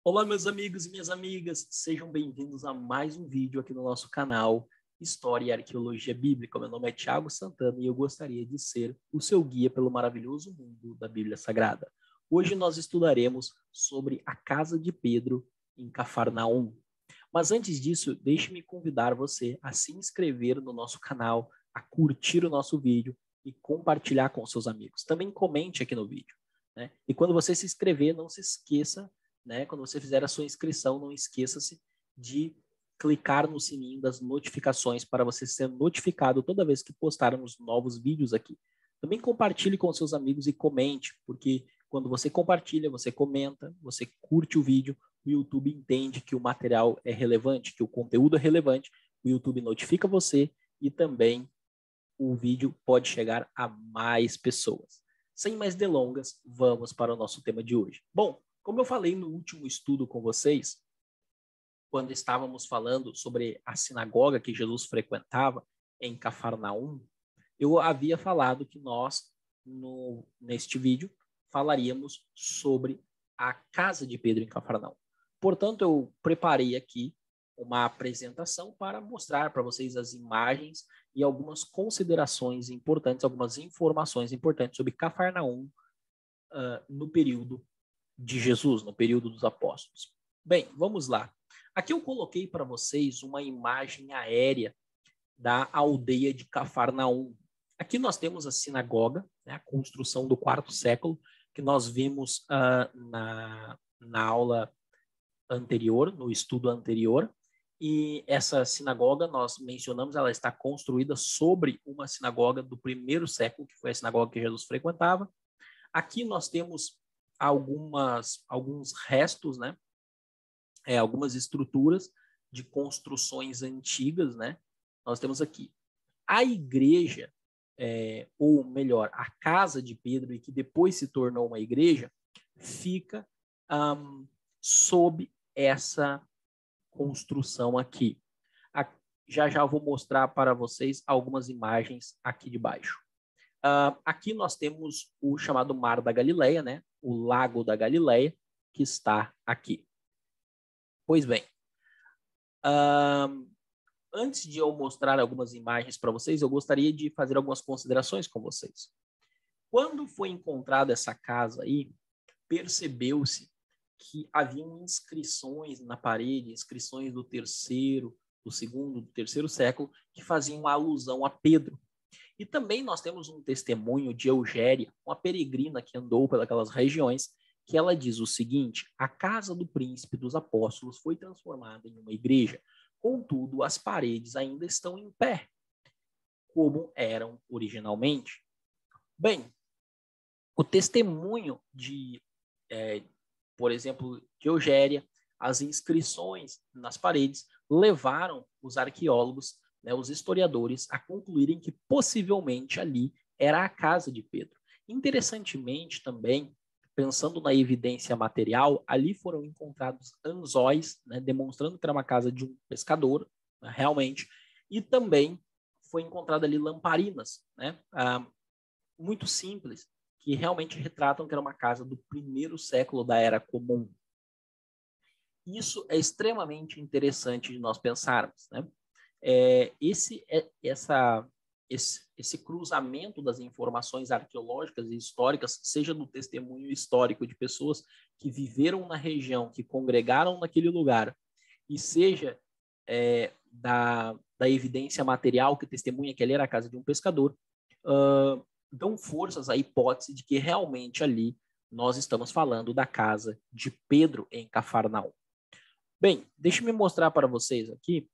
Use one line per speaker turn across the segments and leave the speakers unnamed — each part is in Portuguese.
Olá, meus amigos e minhas amigas, sejam bem-vindos a mais um vídeo aqui no nosso canal História e Arqueologia Bíblica. Meu nome é Thiago Santana e eu gostaria de ser o seu guia pelo maravilhoso mundo da Bíblia Sagrada. Hoje nós estudaremos sobre a casa de Pedro em Cafarnaum. Mas antes disso, deixe-me convidar você a se inscrever no nosso canal, a curtir o nosso vídeo e compartilhar com seus amigos. Também comente aqui no vídeo, né? E quando você se inscrever, não se esqueça, né? Quando você fizer a sua inscrição, não esqueça-se de clicar no sininho das notificações para você ser notificado toda vez que postarmos novos vídeos aqui. Também compartilhe com seus amigos e comente, porque quando você compartilha, você comenta, você curte o vídeo, o YouTube entende que o material é relevante, que o conteúdo é relevante, o YouTube notifica você e também o vídeo pode chegar a mais pessoas. Sem mais delongas, vamos para o nosso tema de hoje. Bom, como eu falei no último estudo com vocês, quando estávamos falando sobre a sinagoga que Jesus frequentava em Cafarnaum, eu havia falado que nós, neste vídeo, falaríamos sobre a casa de Pedro em Cafarnaum. Portanto, eu preparei aqui uma apresentação para mostrar para vocês as imagens e algumas considerações importantes, algumas informações importantes sobre Cafarnaum no período de Jesus, no período dos apóstolos. Bem, vamos lá. Aqui eu coloquei para vocês uma imagem aérea da aldeia de Cafarnaum. Aqui nós temos a sinagoga, né, a construção do quarto século, que nós vimos na aula anterior, no estudo anterior. E essa sinagoga, nós mencionamos, ela está construída sobre uma sinagoga do primeiro século, que foi a sinagoga que Jesus frequentava. Aqui nós temos alguns restos, né? Algumas estruturas de construções antigas, né? Nós temos aqui a igreja, ou melhor, a casa de Pedro, e que depois se tornou uma igreja, fica sob essa construção aqui. Já já vou mostrar para vocês algumas imagens aqui de baixo. Aqui nós temos o chamado Mar da Galileia, né? O Lago da Galileia, que está aqui. Pois bem, antes de eu mostrar algumas imagens para vocês, eu gostaria de fazer algumas considerações com vocês. Quando foi encontrada essa casa aí, percebeu-se que haviam inscrições na parede, inscrições do terceiro, do segundo, do terceiro século, que faziam alusão a Pedro. E também nós temos um testemunho de Eugéria, uma peregrina que andou pelas regiões, que ela diz o seguinte: a casa do príncipe dos apóstolos foi transformada em uma igreja, contudo as paredes ainda estão em pé, como eram originalmente. Bem, o testemunho por exemplo, de Eugéria, as inscrições nas paredes levaram os arqueólogos, né, os historiadores, a concluírem que possivelmente ali era a casa de Pedro. Interessantemente também, pensando na evidência material, ali foram encontrados anzóis, né, demonstrando que era uma casa de um pescador, né, realmente, e também foi encontrada ali lamparinas, né, muito simples, que realmente retratam que era uma casa do primeiro século da Era Comum. Isso é extremamente interessante de nós pensarmos, né? Esse cruzamento das informações arqueológicas e históricas, seja do testemunho histórico de pessoas que viveram na região, que congregaram naquele lugar, e seja da evidência material que testemunha que ali era a casa de um pescador, dão forças à hipótese de que realmente ali nós estamos falando da casa de Pedro em Cafarnaum. Bem, deixe-me mostrar para vocês aqui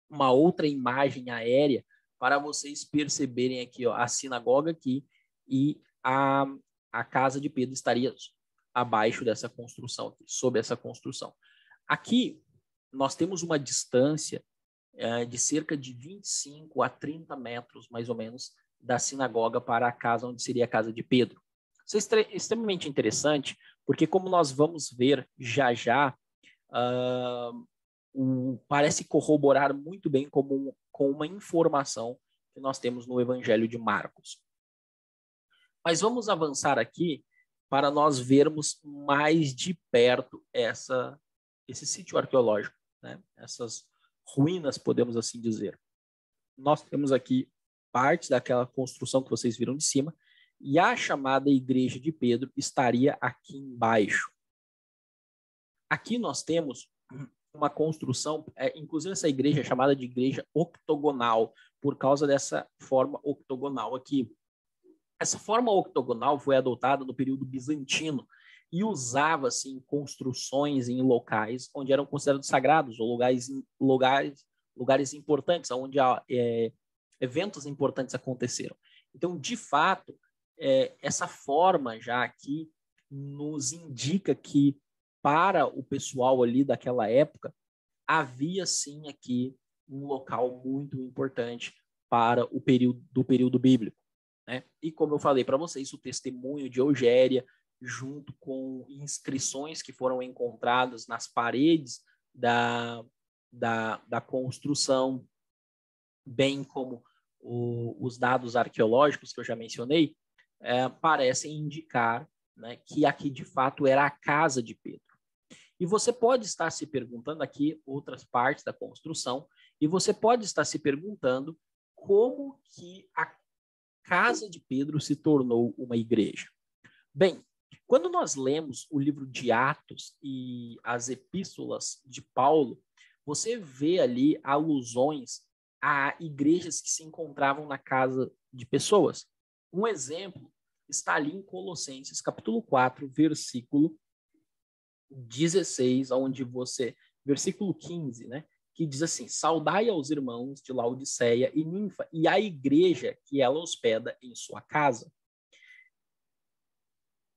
uma outra imagem aérea para vocês perceberem aqui, ó, a sinagoga aqui e a casa de Pedro estaria abaixo dessa construção, aqui, sob essa construção. Aqui nós temos uma distância de cerca de 25 a 30 metros, mais ou menos, da sinagoga para a casa onde seria a casa de Pedro. Isso é extremamente interessante, porque como nós vamos ver já já, parece corroborar muito bem com uma informação que nós temos no Evangelho de Marcos. Mas vamos avançar aqui para nós vermos mais de perto esse sítio arqueológico, né? Essas ruínas, podemos assim dizer. Nós temos aqui parte daquela construção que vocês viram de cima, e a chamada Igreja de Pedro estaria aqui embaixo. Aqui nós temos uma construção, inclusive essa igreja é chamada de igreja octogonal, por causa dessa forma octogonal aqui. Essa forma octogonal foi adotada no período bizantino e usava-se em construções em locais onde eram considerados sagrados, ou lugares importantes, onde eventos importantes aconteceram. Então, de fato, essa forma já aqui nos indica que, para o pessoal ali daquela época, havia sim aqui um local muito importante para o período bíblico, né? E como eu falei para vocês, o testemunho de Eugéria, junto com inscrições que foram encontradas nas paredes da construção, bem como os dados arqueológicos que eu já mencionei, parecem indicar, né, que aqui de fato era a casa de Pedro. E você pode estar se perguntando aqui outras partes da construção, e você pode estar se perguntando como que a casa de Pedro se tornou uma igreja. Bem, quando nós lemos o livro de Atos e as epístolas de Paulo, você vê ali alusões a igrejas que se encontravam na casa de pessoas. Um exemplo está ali em Colossenses, capítulo 4, versículo 16, versículo 15, né? Que diz assim: saudai aos irmãos de Laodiceia e Ninfa e a igreja que ela hospeda em sua casa.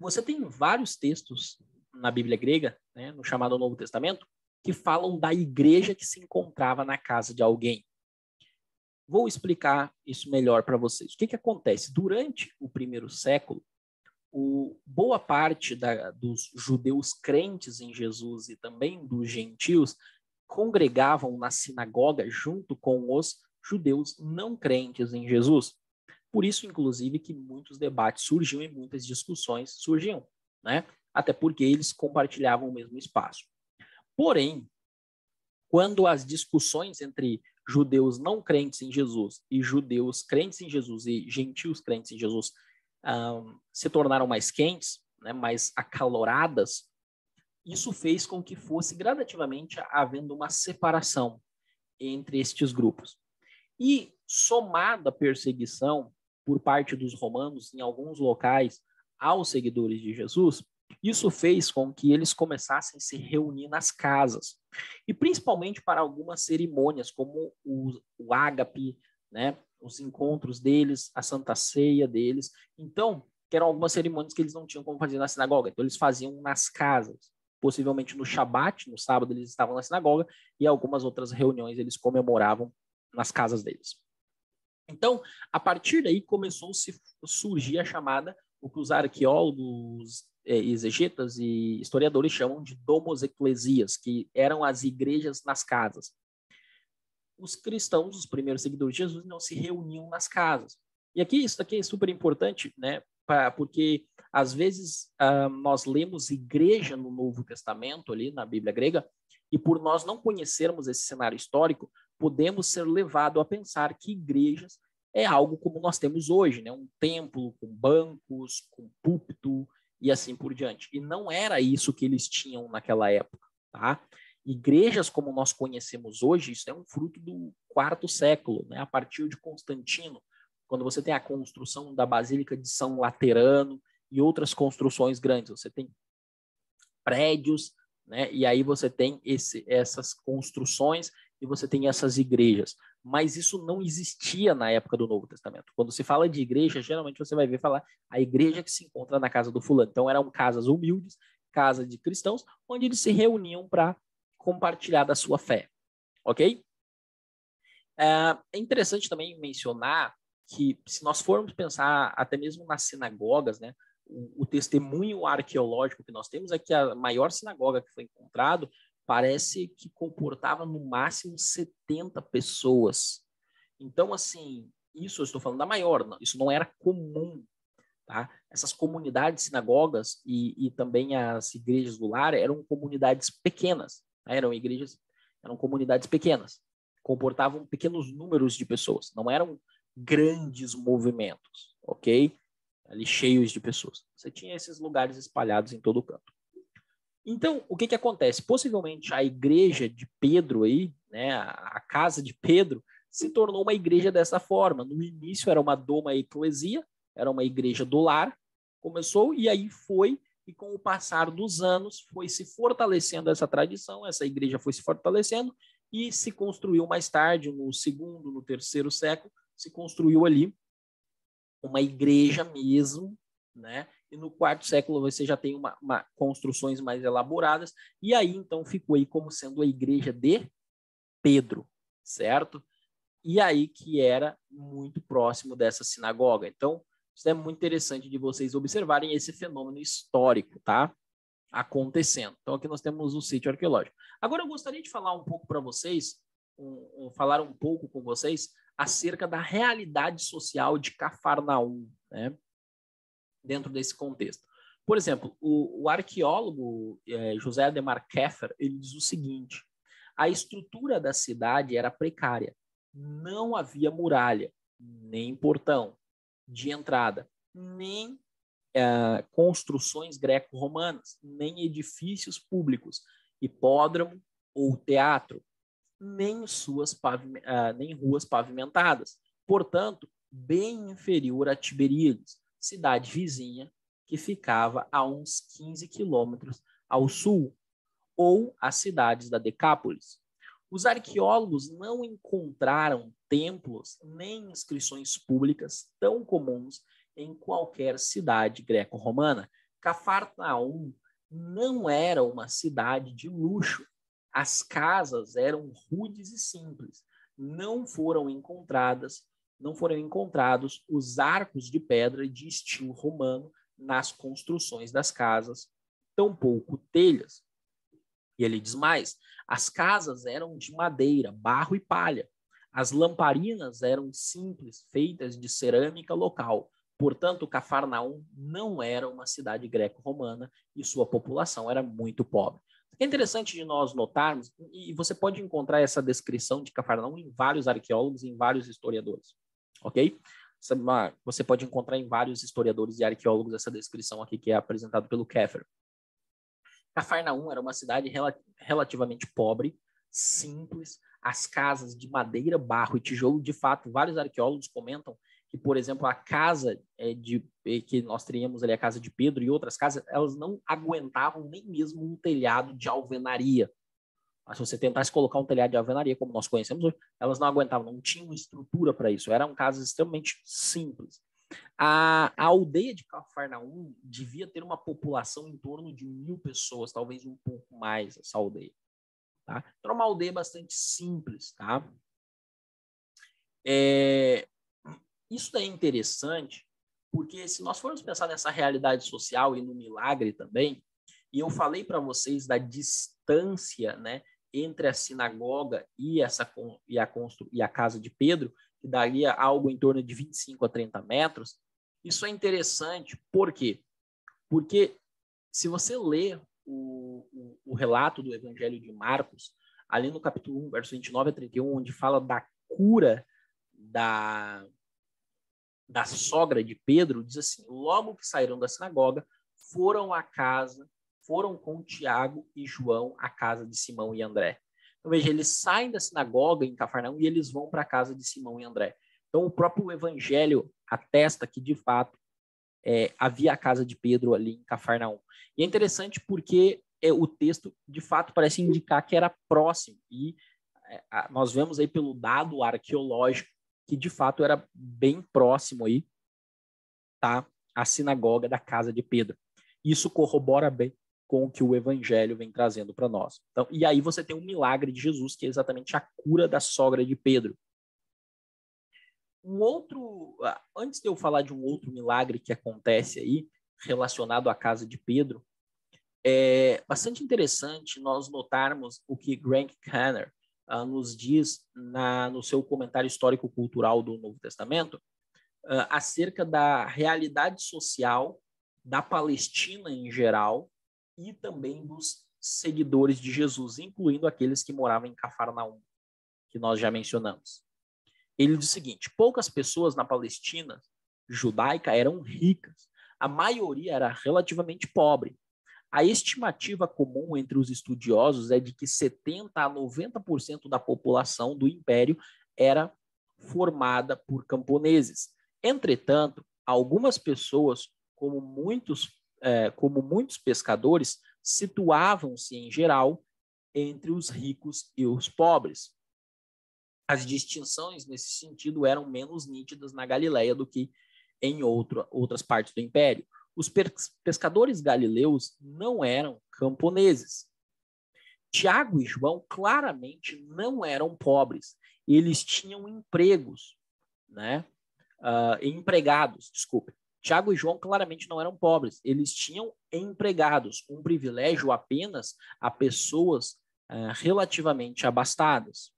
Você tem vários textos na Bíblia grega, né, no chamado Novo Testamento, que falam da igreja que se encontrava na casa de alguém. Vou explicar isso melhor para vocês. O que acontece? Durante o primeiro século, boa parte dos judeus crentes em Jesus e também dos gentios congregavam na sinagoga junto com os judeus não crentes em Jesus. Por isso, inclusive, que muitos debates surgiam e muitas discussões surgiam, né? Até porque eles compartilhavam o mesmo espaço. Porém, quando as discussões entre judeus não crentes em Jesus e judeus crentes em Jesus e gentios crentes em Jesus se tornaram mais quentes, né, mais acaloradas, isso fez com que fosse gradativamente havendo uma separação entre estes grupos. E, somada a perseguição por parte dos romanos em alguns locais aos seguidores de Jesus, isso fez com que eles começassem a se reunir nas casas, e principalmente para algumas cerimônias, como o ágape, né, os encontros deles, a Santa Ceia deles. Então, que eram algumas cerimônias que eles não tinham como fazer na sinagoga, então eles faziam nas casas. Possivelmente no Shabat, no sábado, eles estavam na sinagoga, e algumas outras reuniões eles comemoravam nas casas deles. Então, a partir daí começou a surgir a chamada, o que os arqueólogos, exegetas e historiadores chamam de domos eclesias, que eram as igrejas nas casas. Os cristãos, os primeiros seguidores de Jesus, não se reuniam nas casas. E isso aqui é super importante, né? Porque às vezes nós lemos igreja no Novo Testamento, ali na Bíblia grega, e por nós não conhecermos esse cenário histórico, podemos ser levados a pensar que igrejas é algo como nós temos hoje, né? Um templo com bancos, com púlpito e assim por diante. E não era isso que eles tinham naquela época, tá? Igrejas como nós conhecemos hoje, isso é um fruto do quarto século, né? A partir de Constantino, quando você tem a construção da Basílica de São Laterano e outras construções grandes, você tem prédios, né? E aí você tem essas construções e você tem essas igrejas. Mas isso não existia na época do Novo Testamento. Quando se fala de igreja, geralmente você vai ver falar a igreja que se encontra na casa do fulano. Então eram casas humildes, casas de cristãos, onde eles se reuniam para compartilhar da sua fé. Ok? É interessante também mencionar que, se nós formos pensar até mesmo nas sinagogas, né, o testemunho arqueológico que nós temos é que a maior sinagoga que foi encontrado parece que comportava no máximo 70 pessoas. Então, assim, isso eu estou falando da maior, isso não era comum, tá? Essas comunidades sinagogas e também as igrejas do lar eram comunidades pequenas, tá? Eram comunidades pequenas, comportavam pequenos números de pessoas, não eram grandes movimentos, ok? Ali cheios de pessoas. Você tinha esses lugares espalhados em todo o canto. Então, o que acontece? Possivelmente a igreja de Pedro aí, né, a casa de Pedro, se tornou uma igreja dessa forma. No início era uma doma eclesia, era uma igreja do lar, começou e aí foi, e com o passar dos anos foi se fortalecendo essa tradição, essa igreja foi se fortalecendo e se construiu mais tarde, no segundo, no terceiro século, se construiu ali uma igreja mesmo, né? E no quarto século você já tem construções mais elaboradas, e aí então ficou aí como sendo a igreja de Pedro, certo? E aí que era muito próximo dessa sinagoga. Então, isso é muito interessante de vocês observarem esse fenômeno histórico, tá? Acontecendo. Então, aqui nós temos o sítio arqueológico. Agora, eu gostaria de falar um pouco para vocês, falar um pouco com vocês acerca da realidade social de Cafarnaum, né? Dentro desse contexto. Por exemplo, o arqueólogo José Ademar Keffer, ele diz o seguinte: a estrutura da cidade era precária. Não havia muralha, nem portão de entrada, nem construções greco-romanas, nem edifícios públicos, hipódromo ou teatro, nem ruas pavimentadas. Portanto, bem inferior a Tiberíades, cidade vizinha que ficava a uns 15 quilômetros ao sul, ou as cidades da Decápolis. Os arqueólogos não encontraram templos nem inscrições públicas tão comuns em qualquer cidade greco-romana. Cafarnaum não era uma cidade de luxo. As casas eram rudes e simples. Não foram encontrados os arcos de pedra de estilo romano nas construções das casas, tampouco telhas. E ele diz mais: as casas eram de madeira, barro e palha. As lamparinas eram simples, feitas de cerâmica local. Portanto, Cafarnaum não era uma cidade greco-romana e sua população era muito pobre. É interessante de nós notarmos, e você pode encontrar essa descrição de Cafarnaum em vários arqueólogos, em vários historiadores, ok? Você pode encontrar em vários historiadores e arqueólogos essa descrição aqui que é apresentada pelo Keffer. Cafarnaum era uma cidade relativamente pobre, simples, as casas de madeira, barro e tijolo. De fato, vários arqueólogos comentam que, por exemplo, a casa que nós teríamos ali, a casa de Pedro e outras casas, elas não aguentavam nem mesmo um telhado de alvenaria. Mas se você tentasse colocar um telhado de alvenaria, como nós conhecemos hoje, elas não aguentavam, não tinham estrutura para isso. Eram casas extremamente simples. A aldeia de Cafarnaum devia ter uma população em torno de 1.000 pessoas, talvez um pouco mais, essa aldeia. Tá? Então, é uma aldeia bastante simples. Tá? Isso é interessante, porque se nós formos pensar nessa realidade social e no milagre também, e eu falei para vocês da distância, né, entre a sinagoga e a casa de Pedro, que daria algo em torno de 25 a 30 metros, isso é interessante, por quê? Porque se você ler o relato do Evangelho de Marcos, ali no capítulo 1, verso 29 a 31, onde fala da cura da sogra de Pedro, diz assim: logo que saíram da sinagoga, foram com Tiago e João à casa de Simão e André. Então, veja, eles saem da sinagoga em Cafarnaum e eles vão para a casa de Simão e André. Então, o próprio Evangelho atesta que, de fato, havia a casa de Pedro ali em Cafarnaum. E é interessante porque o texto, de fato, parece indicar que era próximo. E nós vemos aí pelo dado arqueológico que, de fato, era bem próximo aí, tá? A sinagoga da casa de Pedro. Isso corrobora bem com o que o Evangelho vem trazendo para nós. Então, e aí você tem um milagre de Jesus, que é exatamente a cura da sogra de Pedro. Antes de eu falar de um outro milagre que acontece aí, relacionado à casa de Pedro, é bastante interessante nós notarmos o que Greg Kanner nos diz no seu comentário histórico-cultural do Novo Testamento, acerca da realidade social da Palestina em geral e também dos seguidores de Jesus, incluindo aqueles que moravam em Cafarnaum, que nós já mencionamos. Ele diz o seguinte: poucas pessoas na Palestina judaica eram ricas, a maioria era relativamente pobre. A estimativa comum entre os estudiosos é de que 70% a 90% da população do império era formada por camponeses. Entretanto, algumas pessoas, como muitos pescadores, situavam-se, em geral, entre os ricos e os pobres. As distinções, nesse sentido, eram menos nítidas na Galileia do que em outras partes do império. Os pescadores galileus não eram camponeses. Tiago e João claramente não eram pobres. Eles tinham empregos, né? Empregados, desculpe. Tiago e João claramente não eram pobres. Eles tinham empregados, um privilégio apenas a pessoas relativamente abastadas.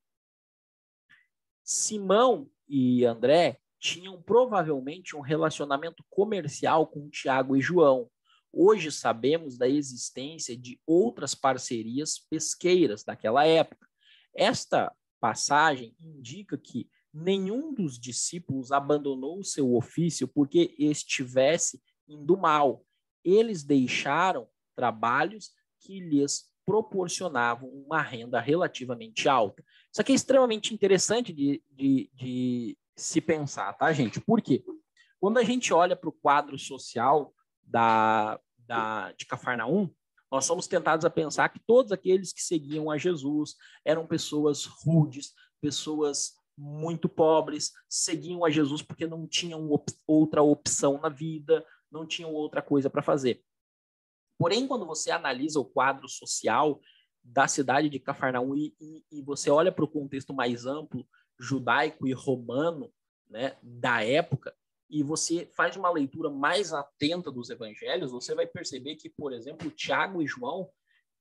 Simão e André tinham provavelmente um relacionamento comercial com Tiago e João. Hoje sabemos da existência de outras parcerias pesqueiras daquela época. Esta passagem indica que nenhum dos discípulos abandonou o seu ofício porque estivesse indo mal. Eles deixaram trabalhos que lhes proporcionavam uma renda relativamente alta. Isso aqui é extremamente interessante de se pensar, tá, gente? Por quê? Quando a gente olha para o quadro social de Cafarnaum, nós somos tentados a pensar que todos aqueles que seguiam a Jesus eram pessoas rudes, pessoas muito pobres, seguiam a Jesus porque não tinham outra opção na vida, não tinham outra coisa para fazer. Porém, quando você analisa o quadro social da cidade de Cafarnaum e você olha para o contexto mais amplo, judaico e romano, né, da época, e você faz uma leitura mais atenta dos evangelhos, você vai perceber que, por exemplo, Tiago e João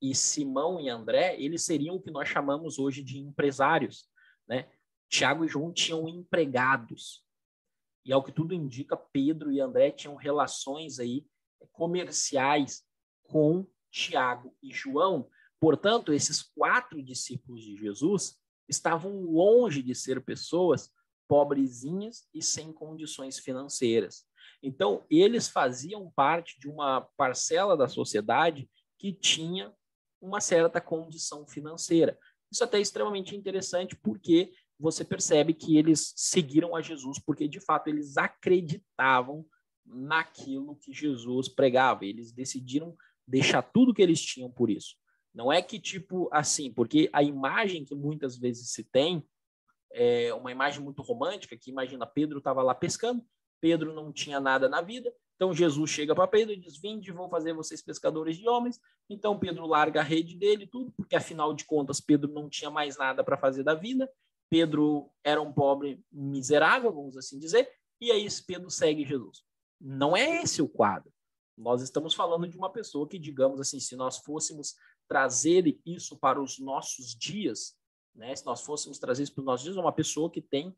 e Simão e André, eles seriam o que nós chamamos hoje de empresários, né? Tiago e João tinham empregados. E ao que tudo indica, Pedro e André tinham relações aí comerciais com Tiago e João. Portanto, esses 4 discípulos de Jesus estavam longe de ser pessoas pobrezinhas e sem condições financeiras. Então, eles faziam parte de uma parcela da sociedade que tinha uma certa condição financeira. Isso até é extremamente interessante porque você percebe que eles seguiram a Jesus porque, de fato, eles acreditavam naquilo que Jesus pregava. Eles decidiram deixar tudo que eles tinham por isso. Não é que, tipo, assim, porque a imagem que muitas vezes se tem é uma imagem muito romântica, que imagina, Pedro estava lá pescando, Pedro não tinha nada na vida, então Jesus chega para Pedro e diz: vinde, vou fazer vocês pescadores de homens. Então Pedro larga a rede dele e tudo, porque afinal de contas Pedro não tinha mais nada para fazer da vida, Pedro era um pobre miserável, vamos assim dizer, e aí Pedro segue Jesus. Não é esse o quadro. Nós estamos falando de uma pessoa que, digamos assim, se nós fôssemos trazer isso para os nossos dias, né? Se nós fôssemos trazer isso para os nossos dias, uma pessoa que tem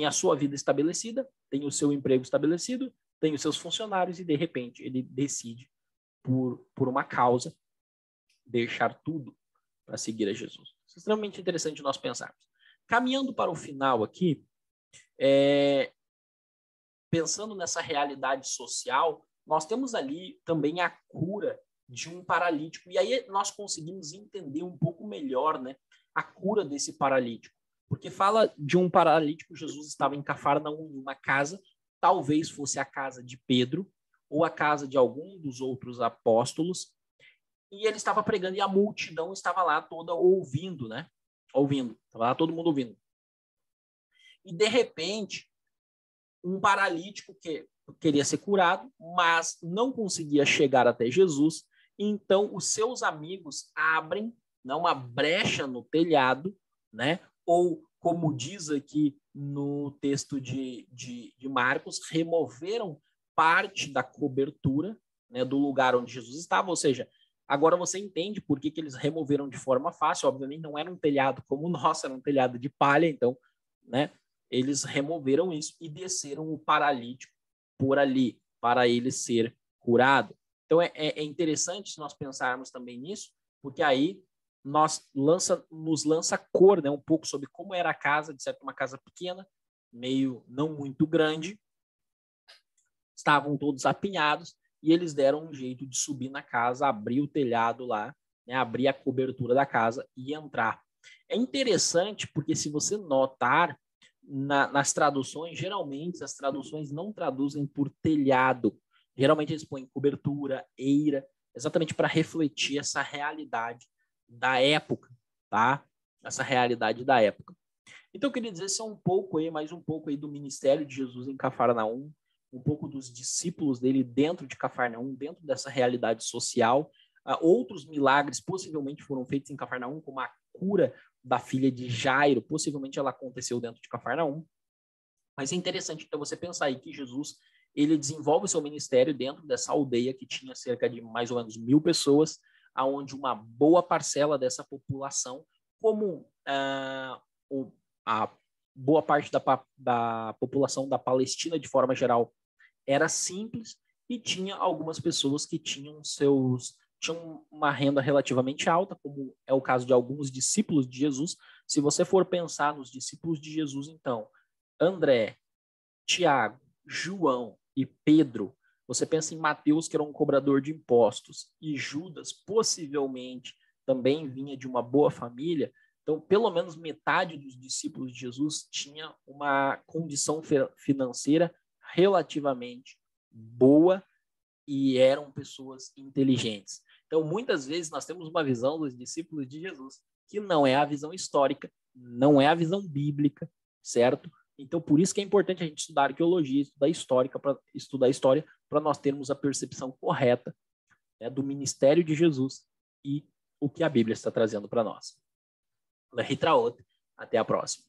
a sua vida estabelecida, tem o seu emprego estabelecido, tem os seus funcionários e, de repente, ele decide, por uma causa, deixar tudo para seguir a Jesus. Isso é extremamente interessante nós pensarmos. Caminhando para o final aqui, pensando nessa realidade social, nós temos ali também a cura de um paralítico. E aí nós conseguimos entender um pouco melhor, né, a cura desse paralítico. Porque fala de um paralítico, Jesus estava em Cafarnaum, em uma casa, talvez fosse a casa de Pedro, ou a casa de algum dos outros apóstolos, e ele estava pregando, e a multidão estava lá toda ouvindo, né? Ouvindo, estava lá todo mundo ouvindo. E, de repente, um paralítico que queria ser curado, mas não conseguia chegar até Jesus, então os seus amigos abrem, né, uma brecha no telhado, né? Ou, como diz aqui no texto de Marcos, removeram parte da cobertura, né, do lugar onde Jesus estava. Ou seja, agora você entende por que eles removeram de forma fácil. Obviamente não era um telhado como o nosso, era um telhado de palha, então, né, eles removeram isso e desceram o paralítico por ali, para ele ser curado. Então, é interessante se nós pensarmos também nisso, porque aí nos lança cor, né, um pouco sobre como era a casa, de certo, uma casa pequena, meio não muito grande, estavam todos apinhados, e eles deram um jeito de subir na casa, abrir o telhado lá, né, abrir a cobertura da casa e entrar. É interessante porque, se você notar, nas traduções, geralmente as traduções não traduzem por telhado. Geralmente eles põem cobertura, eira, exatamente para refletir essa realidade da época, tá? Essa realidade da época. Então, eu queria dizer só mais um pouco aí do ministério de Jesus em Cafarnaum, um pouco dos discípulos dele dentro de Cafarnaum, dentro dessa realidade social. Outros milagres possivelmente foram feitos em Cafarnaum, como a cura da filha de Jairo, possivelmente ela aconteceu dentro de Cafarnaum. Mas é interessante então você pensar aí que Jesus ele desenvolve o seu ministério dentro dessa aldeia que tinha cerca de mais ou menos 1.000 pessoas, aonde uma boa parcela dessa população, como a boa parte da população da Palestina de forma geral era simples, e tinha algumas pessoas que tinham uma renda relativamente alta, como é o caso de alguns discípulos de Jesus. Se você for pensar nos discípulos de Jesus, então, André, Tiago, João e Pedro, você pensa em Mateus, que era um cobrador de impostos, e Judas, possivelmente, também vinha de uma boa família. Então, pelo menos metade dos discípulos de Jesus tinha uma condição financeira relativamente boa e eram pessoas inteligentes. Então, muitas vezes, nós temos uma visão dos discípulos de Jesus que não é a visão histórica, não é a visão bíblica, certo? Então, por isso que é importante a gente estudar arqueologia, estudar história, para nós termos a percepção correta, né, do ministério de Jesus e o que a Bíblia está trazendo para nós. Até a próxima.